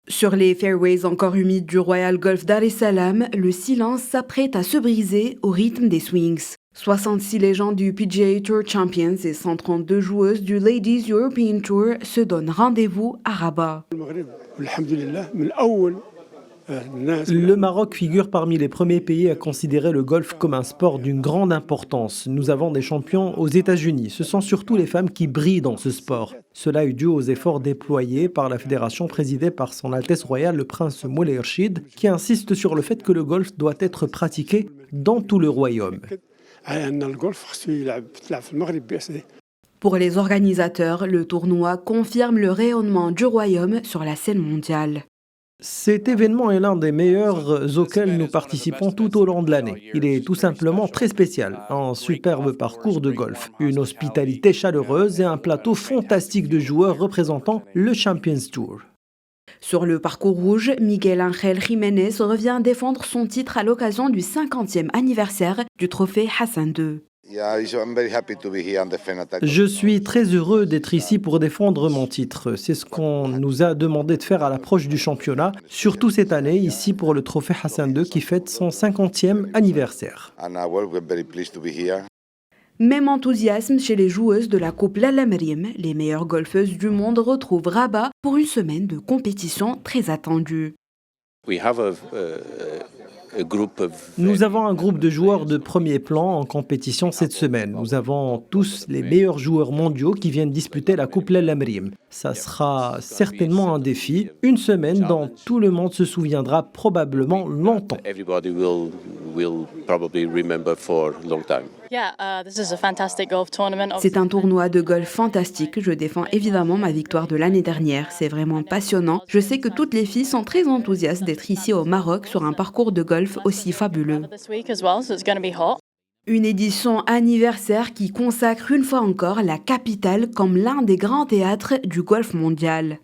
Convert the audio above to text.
Sur les fairways encore humides du Royal Golf Dar es Salaam, le silence s'apprête à se briser au rythme des swings. 66 légendes du PGA Tour Champions et 132 joueuses du Ladies European Tour se donnent rendez-vous à Rabat. Le Maroc figure parmi les premiers pays à considérer le golf comme un sport d'une grande importance. Nous avons des champions aux États-Unis. Ce sont surtout les femmes qui brillent dans ce sport. Cela est dû aux efforts déployés par la fédération présidée par Son Altesse Royale le Prince Moulay Rachid, qui insiste sur le fait que le golf doit être pratiqué dans tout le royaume. Pour les organisateurs, le tournoi confirme le rayonnement du royaume sur la scène mondiale. Cet événement est l'un des meilleurs auxquels nous participons tout au long de l'année. Il est tout simplement très spécial. Un superbe parcours de golf, une hospitalité chaleureuse et un plateau fantastique de joueurs représentant le Champions Tour. Sur le parcours rouge, Miguel Ángel Jiménez revient défendre son titre à l'occasion du 50e anniversaire du trophée Hassan II. Je suis très heureux d'être ici pour défendre mon titre. C'est ce qu'on nous a demandé de faire à l'approche du championnat, surtout cette année, ici pour le trophée Hassan II qui fête son 50e anniversaire. Même enthousiasme chez les joueuses de la Coupe Lalla Meriem. Les meilleures golfeuses du monde retrouvent Rabat pour une semaine de compétition très attendue. Nous avons un groupe de joueurs de premier plan en compétition cette semaine. Nous avons tous les meilleurs joueurs mondiaux qui viennent disputer la Coupe Lalla Meriem. Ça sera certainement un défi, une semaine dont tout le monde se souviendra probablement longtemps. C'est un tournoi de golf fantastique. Je défends évidemment ma victoire de l'année dernière. C'est vraiment passionnant. Je sais que toutes les filles sont très enthousiastes d'être ici au Maroc sur un parcours de golf aussi fabuleux. Une édition anniversaire qui consacre une fois encore la capitale comme l'un des grands théâtres du golf mondial.